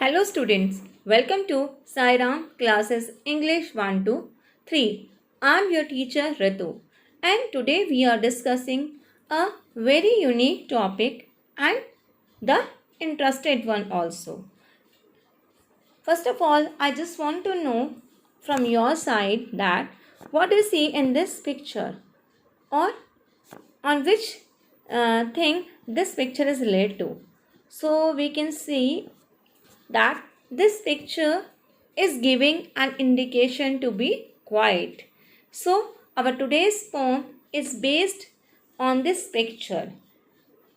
Hello students, welcome to Sairam Classes English 1 to 3. I am your teacher Ritu and today we are discussing a very unique topic and the interested one also. First of all, I just want to know from your side that what do you see in this picture or on which thing this picture is related to. So we can see that this picture is giving an indication to be quiet. So our today's poem is based on this picture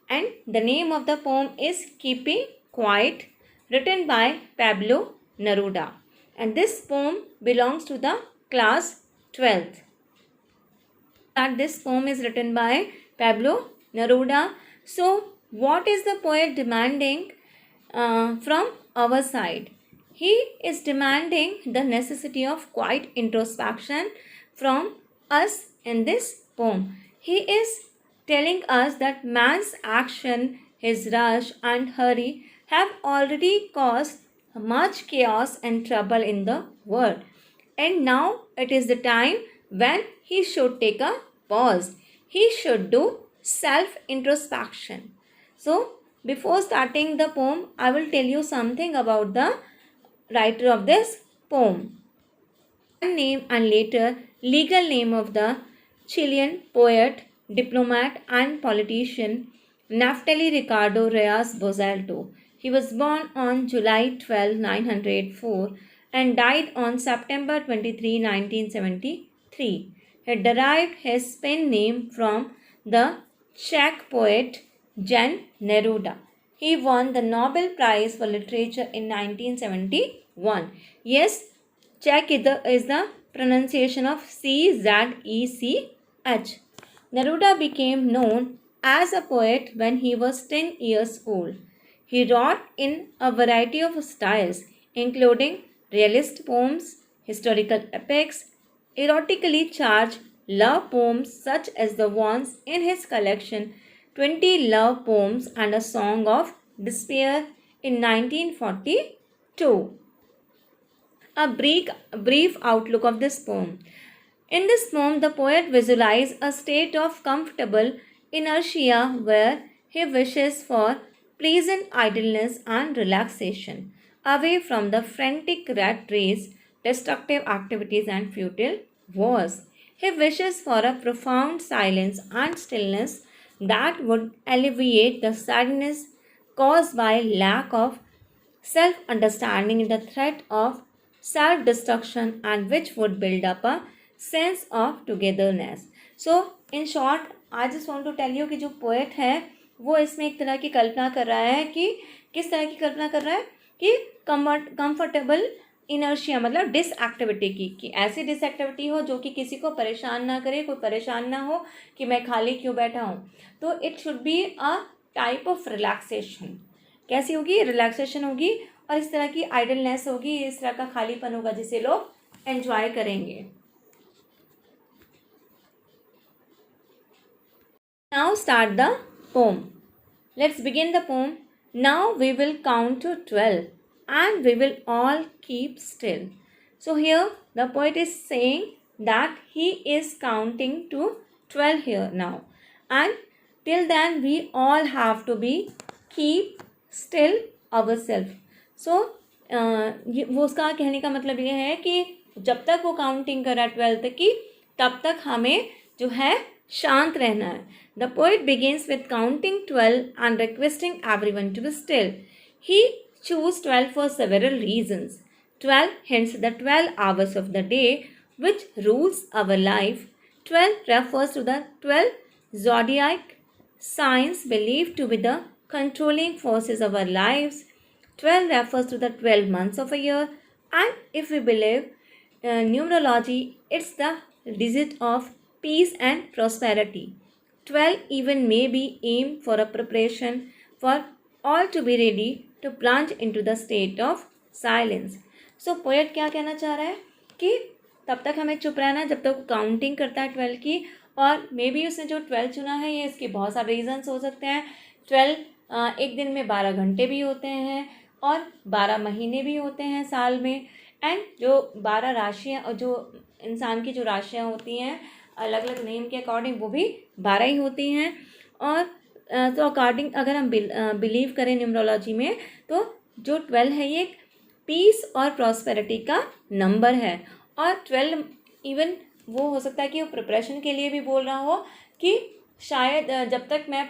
and the name of the poem is Keeping Quiet, written by Pablo Neruda, and this poem belongs to the class 12th. That this poem is written by Pablo Neruda. So what is the poet demanding from our side? He is demanding the necessity of quiet introspection from us in this poem. He is telling us that man's action, his rush and hurry have already caused much chaos and trouble in the world. And now it is the time when he should take a pause. He should do self introspection. So, before starting the poem, I will tell you something about the writer of this poem. Name and later legal name of the Chilean poet, diplomat and politician Naftali Ricardo Reyes Bozalto. He was born on July 12, 1904 and died on September 23, 1973. He derived his pen name from the Czech poet Jan Neruda. He won the Nobel Prize for Literature in 1971. Yes, Czech is the pronunciation of Czech. Neruda became known as a poet when he was 10 years old. He wrote in a variety of styles, including realist poems, historical epics, erotically charged love poems such as the ones in his collection 20 Love Poems and a Song of Despair in 1942. A brief outlook of this poem. In this poem, the poet visualizes a state of comfortable inertia where he wishes for pleasant idleness and relaxation, away from the frantic rat race, destructive activities, and futile wars. He wishes for a profound silence and stillness that would alleviate the sadness caused by lack of self understanding, the threat of self destruction, and which would build up a sense of togetherness. So, in short, I just want to tell you कि जो poet है वो इसमें एक तरह की कल्पना कर रहा है कि किस तरह की कल्पना कर रहा है कि कंफर्टेबल इनर्शिया मतलब डिसएक्टिविटी की कि ऐसी डिसएक्टिविटी हो जो कि किसी को परेशान ना करे, कोई परेशान ना हो कि मैं खाली क्यों बैठा हूँ. तो it should be a type of relaxation. कैसी होगी? रिलैक्सेशन होगी और इस तरह की आइडलनेस होगी, इस तरह का खालीपन होगा जिसे लोग एंजॉय करेंगे. Now start the poem. Let's begin the poem. Now we will count to 12 and we will all keep still. So here the poet is saying that he is counting to 12 here now. And till then we all have to be keep still ourselves. So वो उसका कहने का मतलब ये है कि जब तक वो काउंटिंग कर रहा है 12 तक की तब तक हमें जो है शांत रहना है. The poet begins with counting 12 and requesting everyone to be still. He chose 12 for several reasons. 12 hints the 12 hours of the day which rules our life. 12 refers to the 12 zodiac signs believed to be the controlling forces of our lives. 12 refers to the 12 months of a year, and if we believe numerology, it's the digit of peace and prosperity. 12 even may be aimed for a preparation for all to be ready to plunge into the state of silence. So poet क्या कहना चाह रहा है कि तब तक हमें चुप रहना है जब तक काउंटिंग करता है 12 की. और मे बी उसने जो 12 चुना है ये इसके बहुत सारे रीजंस हो सकते हैं. 12 एक दिन में 12 घंटे भी होते हैं और 12 महीने भी होते हैं साल में। एंड जो 12 राशियाँ और जो इंसान की जो राशियाँ होती हैं अलग अलग नेम के अकॉर्डिंग वो भी 12 ही होती हैं। और तो अकॉर्डिंग अगर हम बिलीव करें न्यूमरोलॉजी में तो जो 12 है ये पीस और प्रॉस्पेरिटी का नंबर है। और 12 इवन वो हो सकता है कि वो प्रिपरेशन के लिए भी बोल रहा हो कि शायद जब तक मैं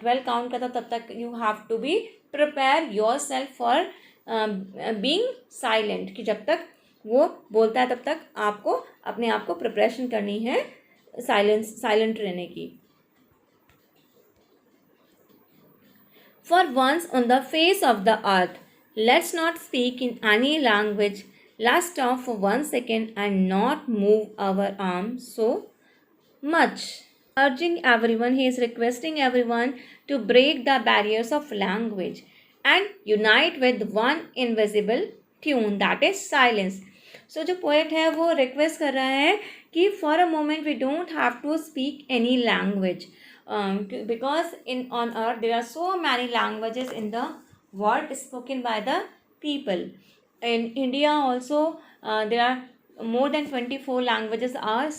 12 काउंट करता तब तक you have to be prepare yourself for being silent, कि जब तक वो बोलता है तब तक आपको अपने आप को प्रिपरेशन करनी है साइलेंट रहने की। For once on the face of the earth, let's not speak in any language. Let's stop for 1 second and not move our arms so much. Urging everyone, he is requesting everyone to break the barriers of language and unite with one invisible tune, that is silence. So जो poet है वो request कर रहा है कि for a moment we don't have to speak any language. Because on earth there are so many languages in the world spoken by the people. In India also there are more than 24 languages are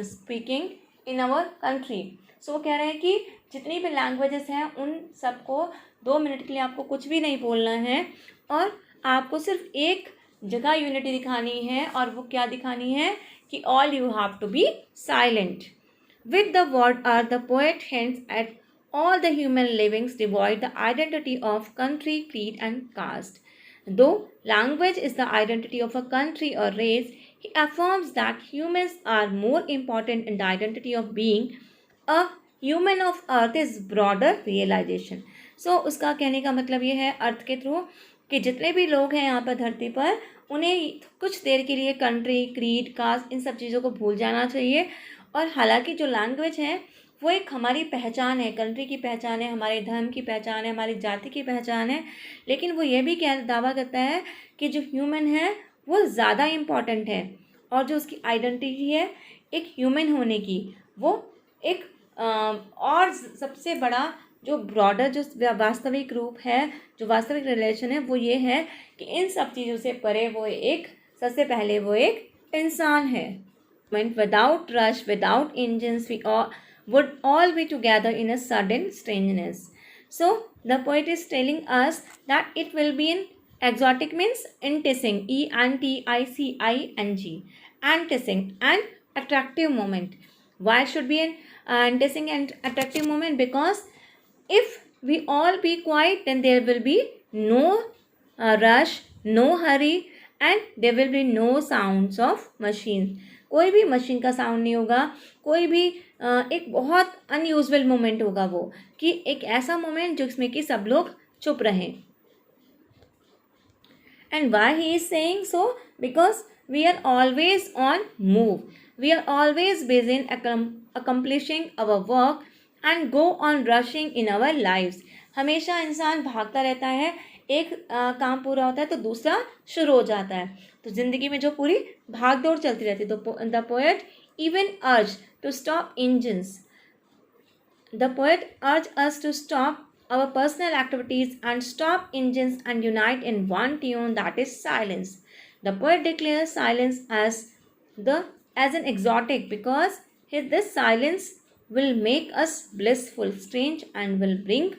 speaking in our country. So कह रहे हैं कि जितनी भी languages हैं उन सबको 2 minute के लिए आपको कुछ भी नहीं बोलना है और आपको सिर्फ एक जगह यूनिटी दिखानी है। और वो क्या दिखानी है कि all you have to be silent. With the word earth, the poet hints at all the human livings devoid the identity of country, creed and caste. Though language is the identity of a country or race, he affirms that humans are more important in the identity of being a human of earth is broader realization. So उसका कहने का मतलब ये है अर्थ के through कि जितने भी लोग हैं यहाँ पर धरती पर उन्हें कुछ देर के लिए कंट्री, क्रीड, कास्ट इन सब चीज़ों को भूल जाना चाहिए। और हालांकि जो लैंग्वेज है वो एक हमारी पहचान है, कंट्री की पहचान है, हमारे धर्म की पहचान है, हमारी जाति की पहचान है, लेकिन वो ये भी दावा करता है कि जो ह्यूमन है वो ज़्यादा इम्पॉर्टेंट है और जो उसकी आइडेंटिटी है एक ह्यूमन होने की वो एक और सबसे बड़ा जो ब्रॉडर जो वास्तविक रूप है, जो वास्तविक रिलेशन है वो ये है कि इन सब चीज़ों से परे वो एक सबसे पहले वो एक इंसान है। Without rush, without engines, we all would all be together in a sudden strangeness. So the poet is telling us that it will be in exotic means enticing, ENTICING, enticing, an attractive moment. Why should be an enticing and attractive moment? Because if we all be quiet, then there will be no rush, no hurry, and there will be no sounds of machines. कोई भी machine का sound नहीं होगा, कोई भी एक बहुत unusual moment होगा वो, कि एक ऐसा मोमेंट जिसमें कि सब लोग चुप रहें। And why he is saying so? Because we are always on move, we are always busy in accomplishing our work and go on rushing in our lives. हमेशा इंसान भागता रहता है, एक काम पूरा होता है तो दूसरा शुरू हो जाता है, तो ज़िंदगी में जो पूरी भाग दौड़ चलती रहती है। तो the poet even urge to stop engines, the poet urge us to stop our personal activities and stop engines and unite in one tune, that is silence. The poet declares silence as an exotic because this silence will make us blissful, strange and will bring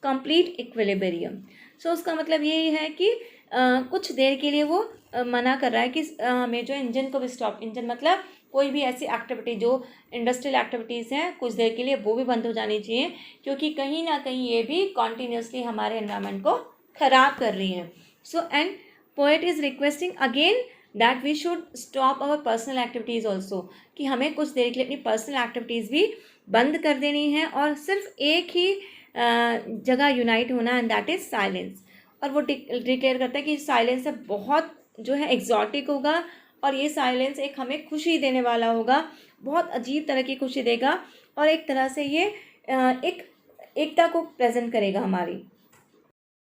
complete equilibrium. So उसका मतलब ये है कि कुछ देर के लिए वो मना कर रहा है कि हमें जो इंजन को भी स्टॉप, इंजन मतलब कोई भी ऐसी एक्टिविटी जो इंडस्ट्रियल एक्टिविटीज़ हैं कुछ देर के लिए वो भी बंद हो जानी चाहिए, क्योंकि कहीं ना कहीं ये भी कॉन्टीन्यूसली हमारे एनवायरनमेंट को ख़राब कर रही हैं। So and poet is requesting again that we should stop our personal activities also, कि हमें कुछ देर के लिए अपनी पर्सनल एक्टिविटीज़ भी बंद कर देनी है और सिर्फ एक ही जगह यूनाइट होना, एंड दैट इज़ साइलेंस। और वो डिक्लेयर करता है कि साइलेंस है बहुत जो है एग्जॉटिक होगा और ये साइलेंस एक हमें खुशी देने वाला होगा, बहुत अजीब तरह की खुशी देगा और एक तरह से ये एक एकता को प्रेजेंट करेगा हमारी।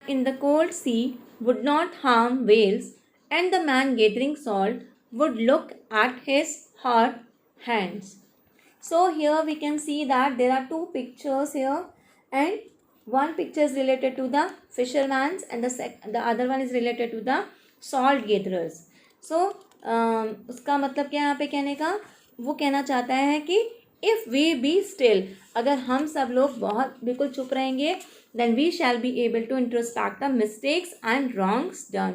In the cold sea would not harm whales and the man gathering salt would look at his hot hands. So here we can see that there are two pictures here, and one picture is related to the fisherman's and the other one is related to the salt gatherers. So उसका मतलब क्या है यहाँ पे कहने का, वो कहना चाहता है कि इफ़ वी बी स्टिल, अगर हम सब लोग बहुत बिल्कुल चुप रहेंगे, then we shall be able to introspect the mistakes and wrongs done,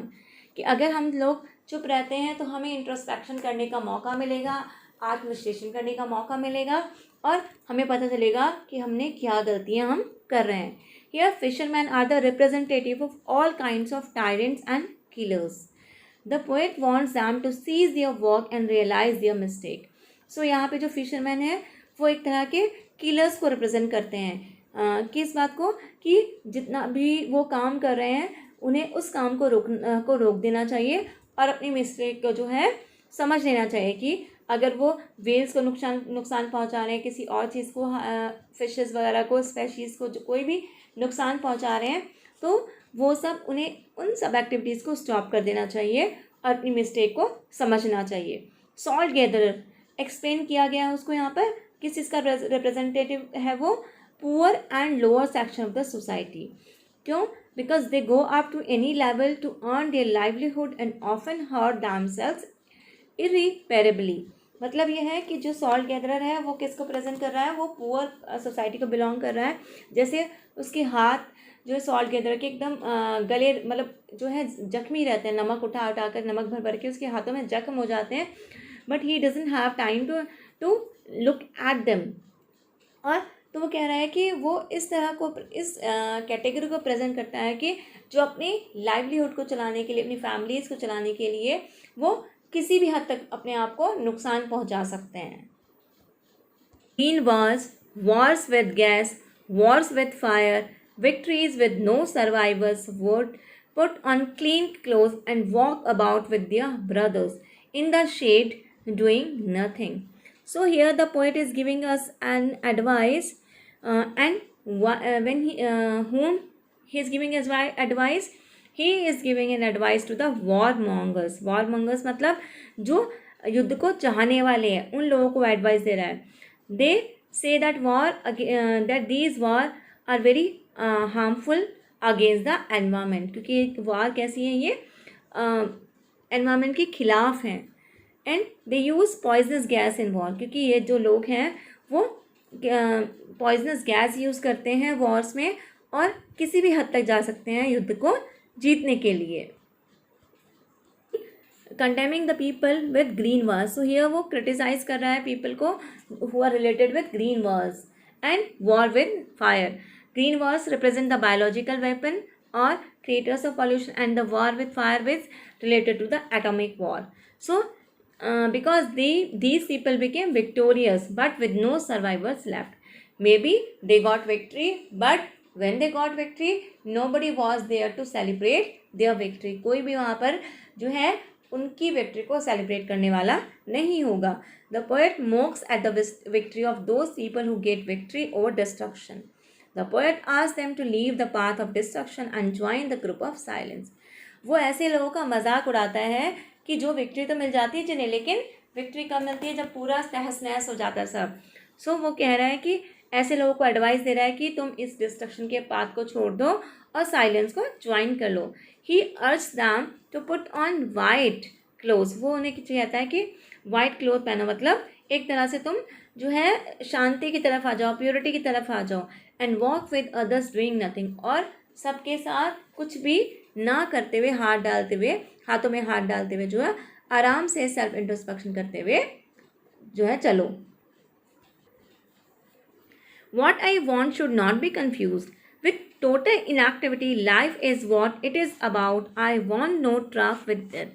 कि अगर हम लोग चुप रहते हैं तो हमें इंट्रोस्पेक्शन करने का मौका मिलेगा, आत्मविश्लेषण करने का मौका मिलेगा और हमें पता चलेगा कि हमने क्या गलतियां हम कर रहे हैं. Here fishermen are the representative of all kinds of tyrants and killers. The poet wants them to cease their work and realize their mistake. So यहाँ पे जो फिशरमैन है वो एक तरह के किलर्स को रिप्रेजेंट करते हैं. किस बात को, कि जितना भी वो काम कर रहे हैं उन्हें उस काम को रोक देना चाहिए और अपनी मिस्टेक को जो है समझ लेना चाहिए कि अगर वो वेल्स को नुकसान पहुंचा रहे हैं, किसी और चीज़ को, फिशेस वगैरह को, स्पेशीज़ को जो कोई भी नुकसान पहुंचा रहे हैं, तो वो सब उन्हें उन सब एक्टिविटीज़ को स्टॉप कर देना चाहिए और अपनी मिस्टेक को समझना चाहिए. सॉल्ट गैदरर एक्सप्लेन किया गया है उसको यहाँ पर, किस चीज़ का रिप्रेजेंटेटिव है वो, poor and lower section of the society. क्यों? Because they go up to any level to earn their livelihood and often hurt themselves irreparably. मतलब ये है कि जो सॉल्ट गैदरर है वो किसको प्रेजेंट कर रहा है, वो पुअर सोसाइटी को बिलोंग कर रहा है. जैसे उसके हाथ जो है सॉल्ट गैदरर के एकदम गले, मतलब जो है जख्मी रहते हैं, नमक उठा कर, नमक भर भर के उसके हाथों में जख्म हो जाते हैं, but he doesn't have time to look at them. और तो वो कह रहा है कि वो इस तरह को, इस कैटेगरी को प्रेजेंट करता है कि जो अपनी लाइवलीहुड को चलाने के लिए, अपनी फैमिलीज़ को चलाने के लिए वो किसी भी हद तक अपने आप को नुकसान पहुंचा सकते हैं. Green wars, wars with gas, wars with fire, victories with no survivors would put on clean clothes and walk about with their brothers in the shade doing nothing. So here the poet is giving us an advice, and when whom he is giving advice, he is giving an advice to the warmongers. Warmongers मतलब जो युद्ध को चाहने वाले हैं, उन लोगों को एडवाइस दे रहा है. They say that that these war are very harmful against the environment, क्योंकि वार कैसी है, ये एनवायरमेंट के खिलाफ हैं. And they use poisonous gas in war, क्योंकि ये जो लोग हैं वो पॉइजनस गैस यूज़ करते हैं वॉर्स में और किसी भी हद तक जा सकते हैं युद्ध को जीतने के लिए. Condemning the people with green wars. So here वो क्रिटिसाइज कर रहा है पीपल को who are related with green wars and war with fire. Green wars represent the biological weapon और creators of pollution, and the war with fire is related to the atomic war. So because these people became victorious but with no survivors left. Maybe they got victory, but when they got victory nobody was there to celebrate their victory. कोई भी वहाँ पर जो है उनकी victory को celebrate करने वाला नहीं होगा. The poet mocks at the victory of those people who get victory over destruction. The poet asks them to leave the path of destruction and join the group of silence. वो ऐसे लोगों का मजाक उड़ाता है कि जो विक्ट्री तो मिल जाती है जिन्हें, लेकिन विक्ट्री कब मिलती है, जब पूरा तहस नहस हो जाता है सब. सो वो कह रहा है कि ऐसे लोगों को एडवाइस दे रहा है कि तुम इस डिस्ट्रक्शन के पाथ को छोड़ दो और साइलेंस को ज्वाइन कर लो. He urge them to put on white clothes. वो उन्हें कहता है कि वाइट क्लोथ पहनो, मतलब एक तरह से तुम जो है शांति की तरफ आ जाओ, प्योरिटी की तरफ आ जाओ. And walk with others doing nothing. और सबके साथ कुछ भी ना करते हुए, हाथों में हाथ डालते हुए जो है आराम से सेल्फ इंट्रोस्पेक्शन करते हुए जो है चलो. What I want should not be confused with total inactivity. Life is what it is about. I want no truck with death.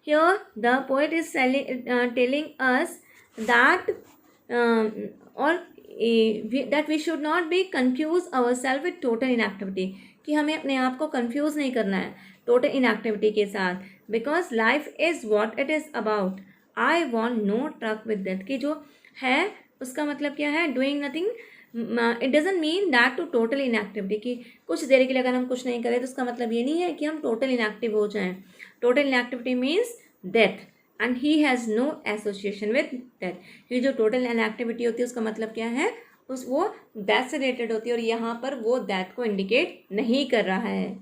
Here the poet is telling us that that we should not be confuse ourselves with total inactivity, कि हमें अपने आप को confuse नहीं करना है total inactivity के साथ. Because life is what it is about. I want no truck with death, कि जो है उसका मतलब क्या है, doing nothing. It doesn't mean that to total inactivity, कि कुछ देर के लिए अगर हम कुछ नहीं करें तो उसका मतलब ये नहीं है कि हम टोटल इनएक्टिव हो जाएं. Total inactivity means death, and he has no association with death. ये जो टोटल इनएक्टिविटी होती है उसका मतलब क्या है, उस वो डेथ से रिलेटेड होती है और यहाँ पर वो डेथ को इंडिकेट नहीं कर रहा है.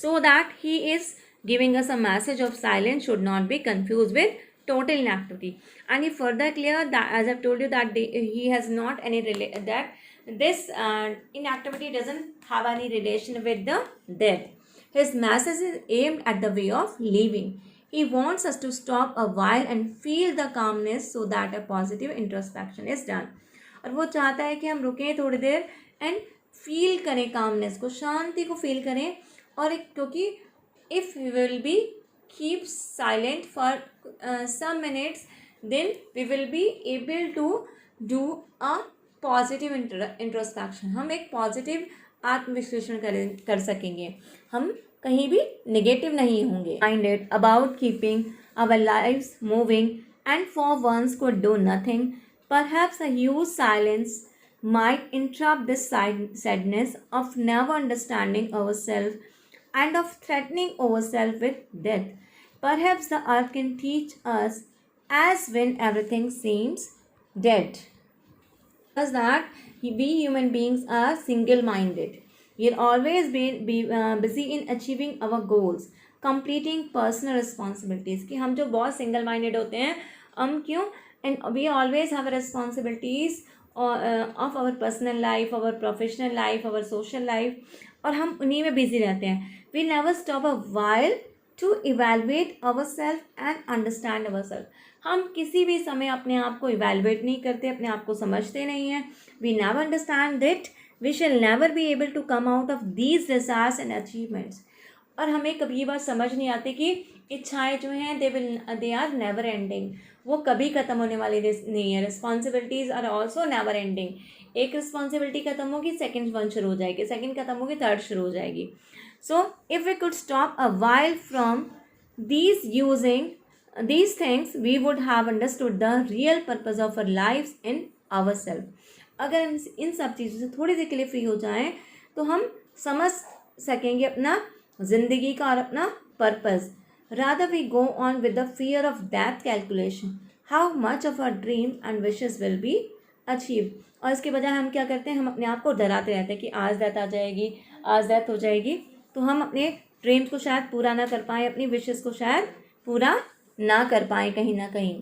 So that he is giving us a message of silence should not be confused with total inactivity. And he further clear that, as I've told you, that he has not any that this inactivity doesn't have any relation with the death. His message is aimed at the way of living. He wants us to stop a while and feel the calmness so that a positive introspection is done. और वो चाहता है कि हम रुकें थोड़ी देर and feel करें कामनेस को, शांति को फील करें. और क्योंकि if we will be keep silent for some minutes, then we will be able to do a positive introspection. हम एक पॉजिटिव आत्मविश्लेषण कर सकेंगे, हम कहीं भी नेगेटिव नहीं होंगे. Minded about keeping our lives moving and for once could do nothing. Perhaps a huge silence might interrupt this sadness of never understanding ourselves and of threatening ourselves with death. Perhaps the earth can teach us as when everything seems dead. Because that we human beings are single-minded. We are always busy in achieving our goals, completing personal responsibilities. कि हम जो बहुत single-minded होते हैं, हम क्यों? And we always have responsibilities of our personal life, our professional life, our social life, और हम उन्हीं में busy रहते हैं. We never stop a while to evaluate ourselves and understand ourselves. हम किसी भी समय अपने आप को evaluate नहीं करते, अपने आप को समझते नहीं हैं. We never understand that we shall never be able to come out of these desires and achievements. और हमें कभी ये बात समझ नहीं आती कि इच्छाएं जो हैं they are never ending. वो कभी ख़त्म होने वाली नहीं है. Responsibilities are also never ending. एक रिस्पॉन्सिबिलिटी ख़त्म होगी, सेकेंड वन शुरू हो जाएगी, सेकेंड ख़त्म होगी, थर्ड शुरू हो जाएगी. So if we could stop a while from using these things, we would have understood the real purpose of our lives in ourselves. अगर हम इन सब चीज़ों से थोड़ी देर के लिए फ्री हो जाएं तो हम समझ सकेंगे अपना ज़िंदगी का और अपना purpose. Rather we go on with the fear of death calculation, how much of our dream and wishes will be achieved. और इसके बजाय हम क्या करते हैं, हम अपने आप को डराते रहते हैं कि आज डेथ आ जाएगी, आज डेथ हो जाएगी, तो हम अपने ड्रीम्स को शायद पूरा ना कर पाएँ, अपनी विशेस को शायद पूरा ना कर पाएँ कहीं ना कहीं.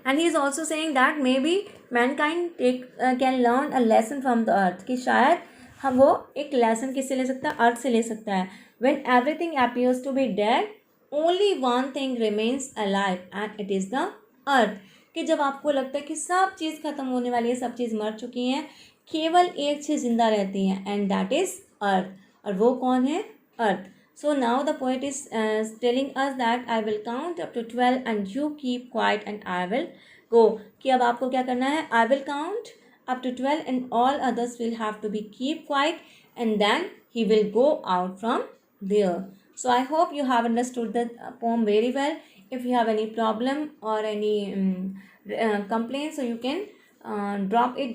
And he is also saying that may be Mankind can learn a lesson from the earth, कि शायद हम वो एक लेसन किससे ले सकता है, अर्थ से ले सकता है. When everything appears to be dead only one thing remains alive and it is the earth. कि जब आपको लगता है कि सब चीज़ ख़त्म होने वाली है, सब चीज़ मर चुकी हैं, केवल एक चीज़ जिंदा रहती है, एंड दैट इज़ अर्थ. और वो कौन है? Earth. So now the poet is telling us that I will count up to 12 and you keep quiet and I will go. कि अब आपको क्या करना है? I will count up to 12 and all others will have to be keep quiet and then he will go out from there. So I hope you have understood the poem very well. If you have any problem or any complaint, so you can drop it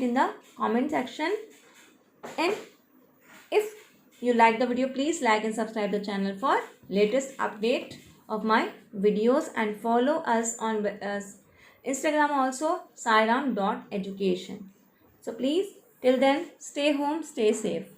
in the comment section. And if you like the video, please like and subscribe the channel for latest update of my videos, and follow us on Instagram also, sairam.education. So please, till then, stay home, stay safe.